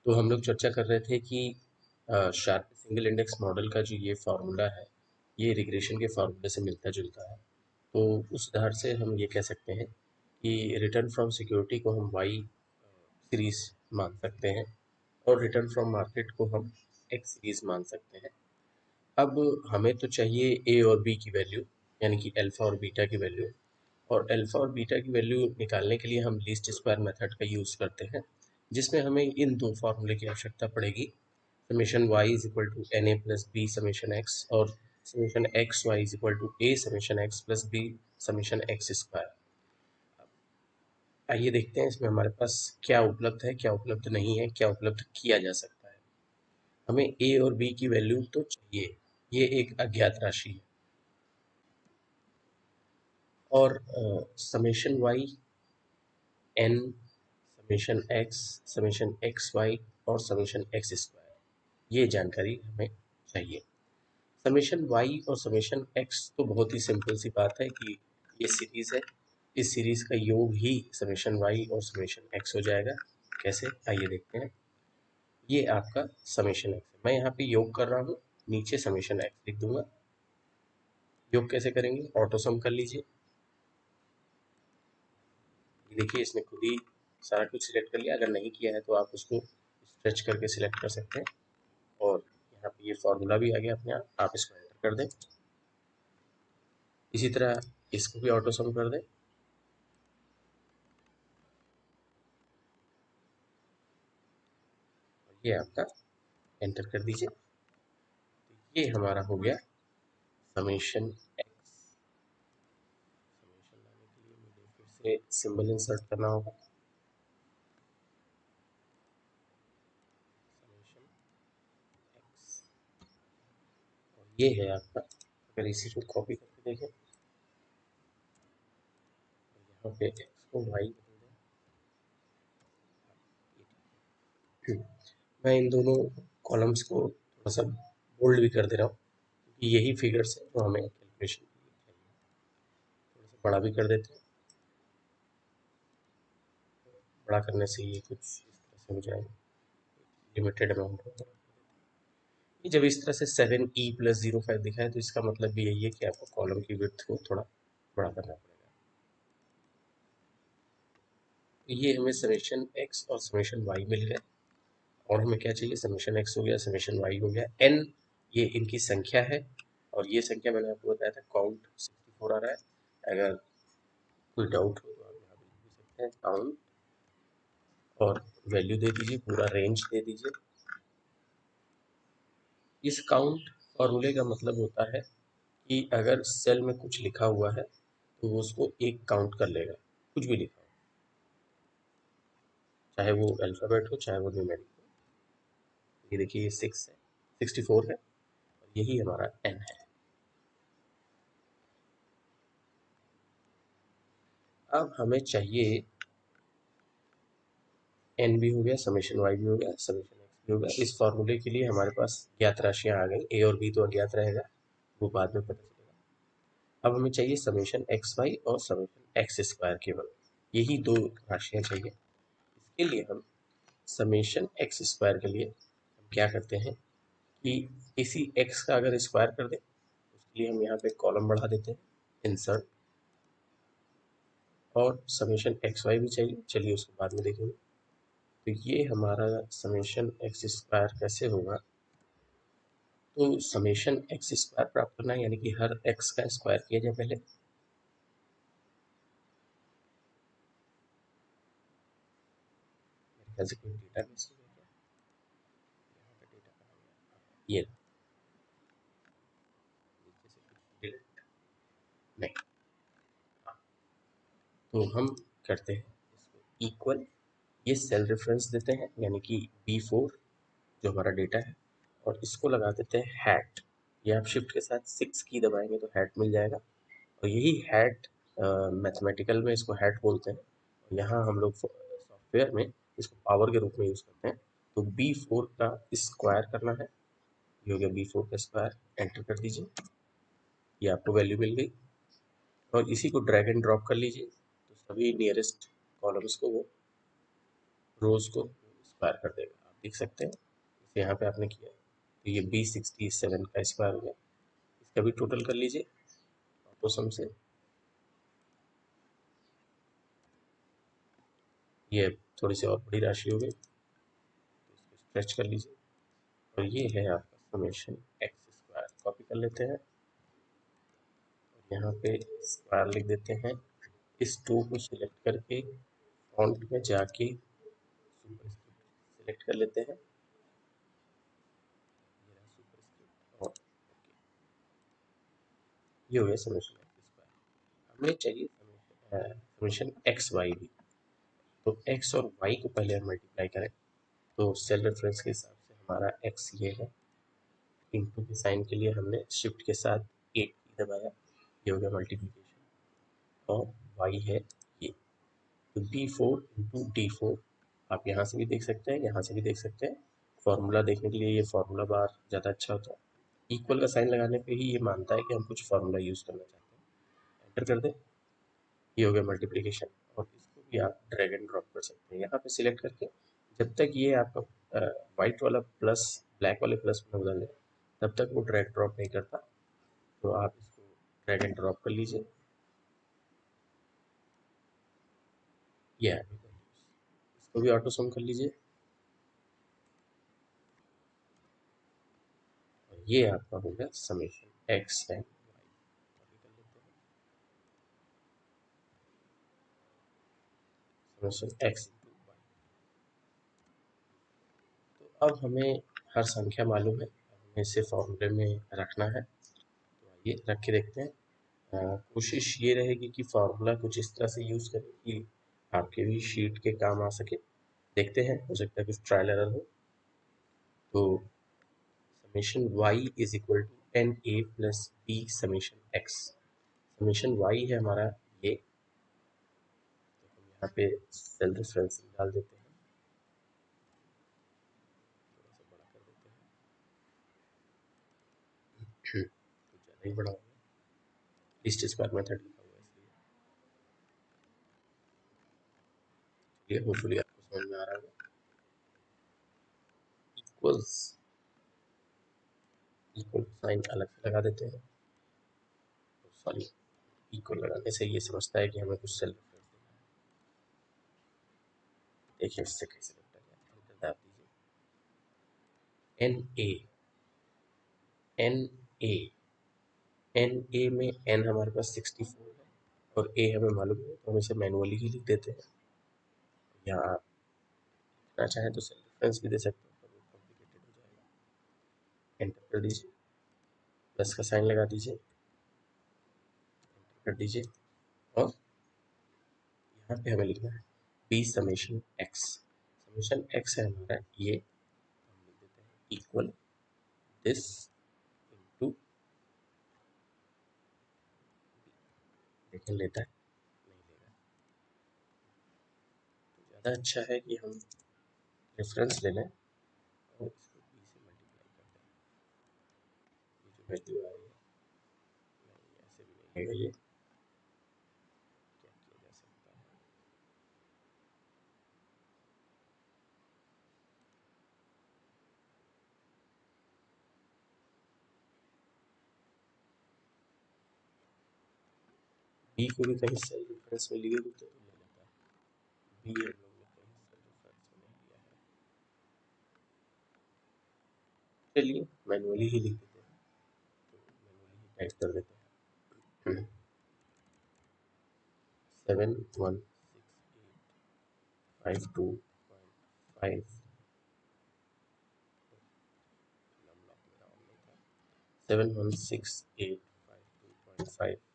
तो हम लोग चर्चा कर रहे थे कि शार्प सिंगल इंडेक्स मॉडल का जो ये फार्मूला है, ये रिग्रेशन के फार्मूले से मिलता जुलता है। तो उस आधार से हम ये कह सकते हैं कि रिटर्न फ्रॉम सिक्योरिटी को हम वाई सीरीज मान सकते हैं और रिटर्न फ्रॉम मार्केट को हम एक्स सीरीज मान सकते हैं। अब हमें तो चाहिए ए और बी की वैल्यू, यानी कि अल्फा और बीटा की वैल्यू। और अल्फा और बीटा की वैल्यू निकालने के लिए हम लीस्ट स्क्वायर मेथड का यूज़ करते हैं, जिसमें हमें इन दो फार्मूले की आवश्यकता पड़ेगी। Summation y is equal to N A plus B summation X और summation X Y is equal to A summation X plus B summation X square. आइए देखते हैं इसमें हमारे पास क्या उपलब्ध है, क्या उपलब्ध नहीं है, क्या उपलब्ध किया जा सकता है। हमें ए और बी की वैल्यू तो चाहिए, ये एक अज्ञात राशि है। और summation Y N summation X Y और समेशन एक्स स्क्वायर, ये जानकारी हमें चाहिए। समेशन वाई और समेशन एक्स तो बहुत ही सिंपल सी बात है कि ये सीरीज है, इस सीरीज का योग ही समेशन वाई और समेशन एक्स हो जाएगा। कैसे, आइए देखते हैं। ये आपका समेशन एक्स है, मैं यहाँ पे योग कर रहा हूँ, नीचे समेशन एक्स लिख दूंगा। योग कैसे करेंगे, ऑटो सम कर लीजिए। देखिए इसने खुद ही सारा कुछ सिलेक्ट कर लिया। अगर नहीं किया है तो आप उसको स्ट्रेच करके सिलेक्ट कर सकते हैं। और यहाँ पे ये फॉर्मूला भी आ गया अपने आप इसको एंटर कर दें। इसी तरह इसको भी ऑटो सम कर दें। ये आपका एंटर कर दीजिए। तो ये हमारा हो गया समेशन एक्स। समेशन लाने के लिए मुझे फिर से सिंबल इंसर्ट करना होगा। समेशन एक्स, और ये है आपका। अगर इसी को कॉपी करके देखें, यहाँ पे एक्स को वाई बदल दें। मैं इन दोनों कॉलम्स को थोड़ा सा बोल्ड भी कर दे रहा हूँ, क्योंकि यही फिगर्स है जो हमें कैलकुलेशन के लिए चाहिए। थोड़ा सा बड़ा भी कर देते हैं। बड़ा करने से ये कुछ इस तरह से हो जाएगा, लिमिटेड अमाउंट होगा। ये जब इस तरह से 7e+05 दिखा है तो इसका मतलब भी यही है कि आपको कॉलम की विड्थ को थोड़ा बड़ा करना पड़ेगा। तो ये हमें समेशन एक्स और समेशन वाई मिल गया। और हमें क्या चाहिए, समेशन एक्स हो गया, समेशन वाई हो गया। एन ये इनकी संख्या है, और ये संख्या मैंने आपको बताया था काउंट 64 आ रहा है। अगर कोई डाउट हो तो आप यहाँ पे लिख सकते हैं काउंट, और वैल्यू दे दीजिए, पूरा रेंज दे दीजिए। इस काउंट फॉर्मूले का मतलब होता है कि अगर सेल में कुछ लिखा हुआ है तो वो उसको एक काउंट कर लेगा, कुछ भी लिखा हो, चाहे वो अल्फ़ाबेट हो चाहे वो न्यूमेरिक हो। ये देखिए ये 6 है, 64 है, और यही हमारा एन है। अब हमें चाहिए एन भी हो गया, समेशन वाई भी हो गया, समेशन एक्स भी हो गया। इस फॉर्मूले के लिए हमारे पास ज्ञात राशियां आ गई। ए और बी तो अज्ञात रहेगा, वो बाद में पता चलेगा। अब हमें चाहिए समेशन एक्स वाई और समेशन एक्स स्क्वायर, केवल यही दो राशियां चाहिए। इसके लिए हम समेशन एक्स स्क्वायर के लिए हम क्या करते हैं कि इसी एक्स का अगर स्क्वायर कर दें, उसके लिए हम यहाँ पे कॉलम बढ़ा देते हैं, इंसर्ट। और समेशन एक्स वाई भी चाहिए, चलिए उसको बाद में देखेंगे। तो ये हमारा समेशन एक्स स्क्वायर कैसे होगा, तो समेशन एक्स स्क्वायर प्राप्त करना है, यानी कि हर एक्स का स्क्वायर किया जाए पहले। मेरे ख्याल से कोई डेटा मिस हो गया, यहाँ पे डेटा कहाँ गया, ये नीचे से कुछ डिलीट नहीं। हाँ, तो हम करते हैं इसको इक्वल, ये सेल रेफरेंस देते हैं, यानी कि B4 जो हमारा डेटा है, और इसको लगा देते हैं हैट। ये आप शिफ्ट के साथ 6 की दबाएंगे तो हैट मिल जाएगा, और यही हैट मैथमेटिकल में इसको हैट बोलते हैं, और यहाँ हम लोग सॉफ्टवेयर में इसको पावर के रूप में यूज़ करते हैं। तो B4 का स्क्वायर करना है, ये हो गया B4 का स्क्वायर, एंटर कर दीजिए। ये आपको वैल्यू मिल गई, और इसी को ड्रैग एंड ड्रॉप कर लीजिए, तो सभी नियरेस्ट कॉलम्स को वो रोज को स्क्वायर कर देगा। आप देख सकते हैं। जैसे यहाँ पे आपने किया तो ये B67 का स्क्वायर हो गया। इसका भी टोटल कर लीजिए ऑटो सम से। ये थोड़ी सी और बड़ी राशि हो गई तो इसको स्ट्रेच कर लीजिए और ये है आपका समेशन एक्स स्क्वायर। कॉपी कर लेते हैं और यहाँ पे स्क्वायर लिख देते हैं। इस टू को सिलेक्ट करके फॉन्ट में जाके सुपरस्क्रिप्ट सिलेक्ट कर लेते हैं। ये रहा सुपरस्क्रिप्ट और ये हो गया समेशन एक्स स्क्वायर। हमें चाहिए समेशन एक्स वाई भी। तो एक्स और वाई को पहले हम मल्टीप्लाई करें तो सेल रेफरेंस के हिसाब से हमारा एक्स ये है। इंटू के साइन के लिए हमने शिफ्ट के साथ 8 की दबाया, ये हो गया मल्टीप्लिकेशन। और वाई है ये, तो D4 × D4 आप यहाँ से भी देख सकते हैं, यहाँ से भी देख सकते हैं। फॉर्मूला देखने के लिए ये फॉर्मूला बार ज़्यादा अच्छा होता है। इक्वल का साइन लगाने पे ही ये मानता है कि हम कुछ फॉर्मूला यूज़ करना चाहते हैं। एंटर कर दें, ये हो गया मल्टीप्लिकेशन। और इसको भी आप ड्रैग एंड ड्रॉप कर सकते हैं यहाँ पे सिलेक्ट करके। जब तक ये आपका वाइट वाला प्लस ब्लैक वाले प्लस में बदल जाए तब तक वो ड्रैग ड्रॉप नहीं करता। तो आप इसको ड्रैग एंड ड्रॉप कर लीजिए। ये है इसको भी ऑटो सम कर लीजिए और ये आपका हो गया summation X and Y. Copy कर लेते हैं समेशन एक्स इंटू वाई। तो अब हमें हर संख्या मालूम है, अब हमें इसे फॉर्मूले में रखना है। तो आइए रख के देखते हैं। कोशिश ये रहेगी कि फार्मूला कुछ इस तरह से यूज़ करें कि आपके भी शीट के काम आ सके। देखते हैं, हो सकता है कुछ ट्रायल एरर हो। तो summation y is equal to NA plus B summation x। Summation y है हमारा ये, तो हम यहाँ पे सेल रेफरेंस डाल देते हैं, थोड़ा सा बड़ा कर देते हैं। कुछ ज़्यादा ही बड़ा हो गया, लीस्ट स्क्वायर मेथड लिखा हुआ है इसलिए। ये होपफुली आपको समझ में आ रहा होगा। इक्वल्स, इक्वल साइन अलग से लगा देते हैं। सॉरी, इक्वल लगाने से ये समझता है कि हमें कुछ सेल रेफरेंस देना है। देखिए इससे कैसे लगता है, एंटर दाब दीजिए। N A, N A, N A में एन हमारे पास 64 है और ए हमें मालूम है, तो हम इसे मैनुअली ही लिख देते हैं। या आप लिखना चाहें तो सेल रेफरेंस भी दे सकते हैं, पर वो कॉम्प्लिकेटेड हो जाएगा। एंटर कर दीजिए, प्लस का साइन लगा दीजिए, एंटर कर दीजिए और यहाँ पे हमें लिखना है B summation X. Summation X है हमारा ये, हम लिख देते हैं इक्वल दिस इंटू, लेकिन लेता है नहीं लेगा। तो ज़्यादा अच्छा है कि हम रेफरेंस ले लें और इसको बी से मल्टीप्लाई कर दें। ये जो वैल्यू आ रही है, नहीं ऐसे भी नहीं लेगा ये, क्या किया जा सकता है। बी को भी कहीं सेल रेफरेंस में लिए होते तो ले लेता है। बी हम लोग ने कहीं सेल रेफरेंस में नहीं लिया है, चलिए मैनुअली ही लिख देते हैं। तो मैनुअली ही टाइप कर देते हैं 7168525 7168522.5